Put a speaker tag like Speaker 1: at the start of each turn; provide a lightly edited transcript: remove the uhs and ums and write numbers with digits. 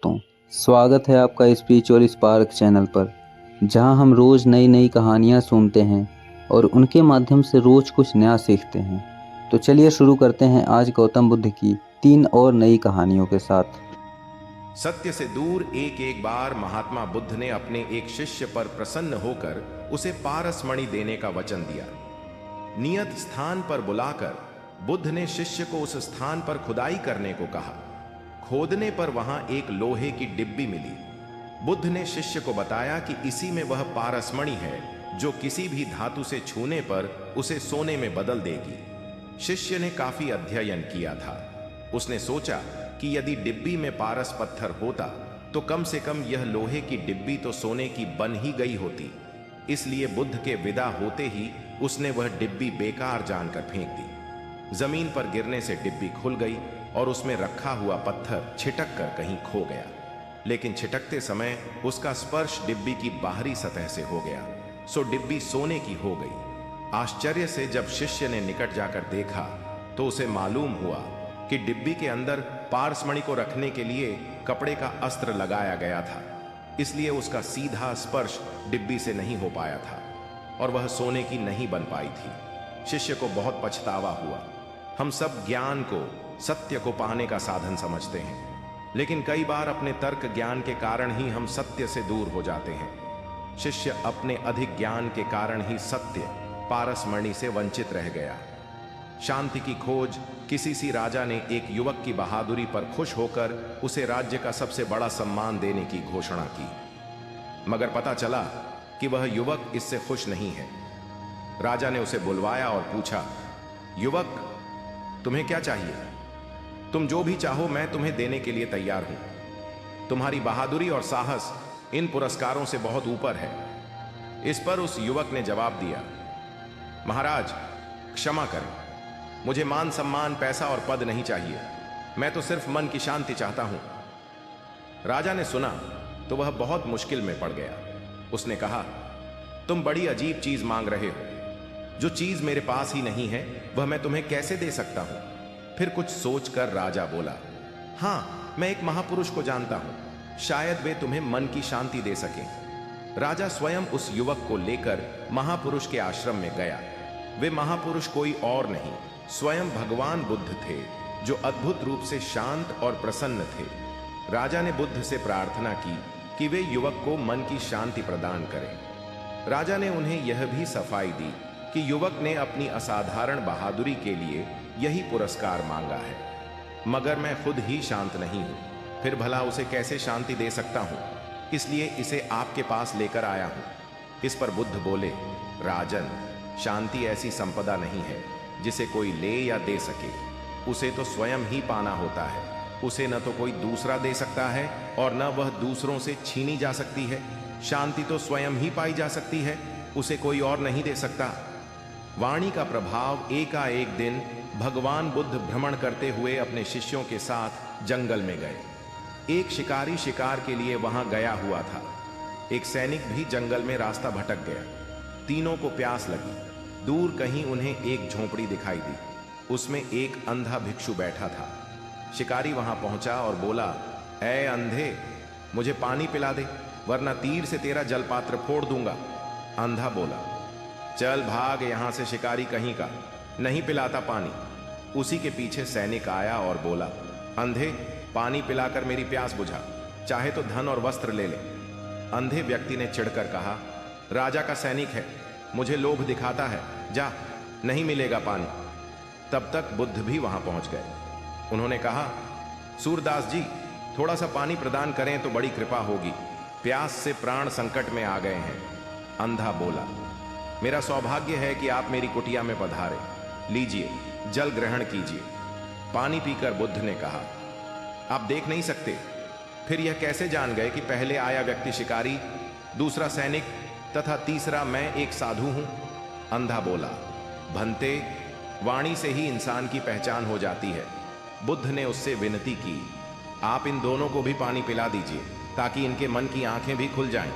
Speaker 1: दोस्तों, स्वागत है आपका स्पिरिचुअल स्पार्क चैनल पर, जहां हम रोज़ नई नई कहानियां सुनते हैं और उनके माध्यम से रोज़ कुछ नया सीखते हैं। तो चलिए शुरू करते हैं आज गौतम बुद्ध की 3 और नई कहानियों के साथ।
Speaker 2: सत्य से दूर एक एक बार महात्मा बुद्ध ने अपने एक शिष्य पर प्रसन्न होकर उसे पारस मणि देने का वचन दिया। नियत स्थान पर बुलाकर बुद्ध ने शिष्य को उस स्थान पर खुदाई करने को कहा। खोदने पर वहां एक लोहे की डिब्बी मिली। बुद्ध ने शिष्य को बताया कि इसी में वह पारसमणि है जो किसी भी धातु से छूने पर उसे सोने में बदल देगी। शिष्य ने काफी अध्ययन किया था। उसने सोचा कि यदि डिब्बी में पारस पत्थर होता तो कम से कम यह लोहे की डिब्बी तो सोने की बन ही गई होती। इसलिए बुद्ध के विदा होते ही उसने वह डिब्बी बेकार जानकर फेंक दी। जमीन पर गिरने से डिब्बी खुल गई और उसमें रखा हुआ पत्थर छिटक कर कहीं खो गया। लेकिन छिटकते समय उसका स्पर्श डिब्बी की बाहरी सतह से हो गया, सो डिब्बी सोने की हो गई। आश्चर्य से जब शिष्य ने निकट जाकर देखा तो उसे मालूम हुआ कि डिब्बी के अंदर पारसमणि को रखने के लिए कपड़े का अस्त्र लगाया गया था। इसलिए उसका सीधा स्पर्श डिब्बी से नहीं हो पाया था और वह सोने की नहीं बन पाई थी। शिष्य को बहुत पछतावा हुआ। हम सब ज्ञान को, सत्य को पाने का साधन समझते हैं, लेकिन कई बार अपने तर्क ज्ञान के कारण ही हम सत्य से दूर हो जाते हैं। शिष्य अपने अधिक ज्ञान के कारण ही सत्य पारसमणि से वंचित रह गया। शांति की खोज किसी सी राजा ने एक युवक की बहादुरी पर खुश होकर उसे राज्य का सबसे बड़ा सम्मान देने की घोषणा की। मगर पता चला कि वह युवक इससे खुश नहीं है। राजा ने उसे बुलवाया और पूछा, युवक, तुम्हें क्या चाहिए? तुम जो भी चाहो मैं तुम्हें देने के लिए तैयार हूं। तुम्हारी बहादुरी और साहस इन पुरस्कारों से बहुत ऊपर है। इस पर उस युवक ने जवाब दिया, महाराज, क्षमा करें, मुझे मान सम्मान, पैसा और पद नहीं चाहिए। मैं तो सिर्फ मन की शांति चाहता हूं। राजा ने सुना तो वह बहुत मुश्किल में पड़ गया। उसने कहा, तुम बड़ी अजीब चीज मांग रहे हो। जो चीज मेरे पास ही नहीं है वह मैं तुम्हें कैसे दे सकता हूं? फिर कुछ सोचकर राजा बोला, हां, मैं एक महापुरुष को जानता हूं, शायद वे तुम्हें मन की शांति दे सकें। राजा स्वयं उस युवक को लेकर महापुरुष के आश्रम में गया। वे महापुरुष कोई और नहीं, स्वयं भगवान बुद्ध थे, जो अद्भुत रूप से शांत और प्रसन्न थे। राजा ने बुद्ध से प्रार्थना की कि वे युवक को मन की शांति प्रदान करें। राजा ने उन्हें यह भी सफाई दी कि युवक ने अपनी असाधारण बहादुरी के लिए यही पुरस्कार मांगा है, मगर मैं खुद ही शांत नहीं हूं, फिर भला उसे कैसे शांति दे सकता हूं? इसलिए इसे आपके पास लेकर आया हूं। इस पर बुद्ध बोले, राजन, शांति ऐसी संपदा नहीं है जिसे कोई ले या दे सके। उसे तो स्वयं ही पाना होता है। उसे न तो कोई दूसरा दे सकता है और न वह दूसरों से छीनी जा सकती है। शांति तो स्वयं ही पाई जा सकती है, उसे कोई और नहीं दे सकता। वाणी का प्रभाव एकाएक दिन भगवान बुद्ध भ्रमण करते हुए अपने शिष्यों के साथ जंगल में गए। एक शिकारी शिकार के लिए वहां गया हुआ था। एक सैनिक भी जंगल में रास्ता भटक गया। तीनों को प्यास लगी। दूर कहीं उन्हें एक झोंपड़ी दिखाई दी। उसमें एक अंधा भिक्षु बैठा था। शिकारी वहां पहुंचा और बोला, ऐ अंधे, मुझे पानी पिला दे, वरना तीर से तेरा जलपात्र फोड़ दूंगा। अंधा बोला, चल भाग यहां से शिकारी कहीं का, नहीं पिलाता पानी। उसी के पीछे सैनिक आया और बोला, अंधे, पानी पिलाकर मेरी प्यास बुझा, चाहे तो धन और वस्त्र ले ले। अंधे व्यक्ति ने चिढ़कर कहा, राजा का सैनिक है, मुझे लोभ दिखाता है, जा, नहीं मिलेगा पानी। तब तक बुद्ध भी वहां पहुंच गए। उन्होंने कहा, सूरदास जी, थोड़ा सा पानी प्रदान करें तो बड़ी कृपा होगी, प्यास से प्राण संकट में आ गए हैं। अंधा बोला, मेरा सौभाग्य है कि आप मेरी कुटिया में पधारे, लीजिए, जल ग्रहण कीजिए। पानी पीकर बुद्ध ने कहा, आप देख नहीं सकते? फिर यह कैसे जान गए कि पहले आया व्यक्ति शिकारी, दूसरा सैनिक तथा तीसरा मैं एक साधु हूं? अंधा बोला, भंते, वाणी से ही इंसान की पहचान हो जाती है। बुद्ध ने उससे विनती की, आप इन दोनों को भी पानी पिला दीजिए ताकि इनके मन की आंखें भी खुल जाएं।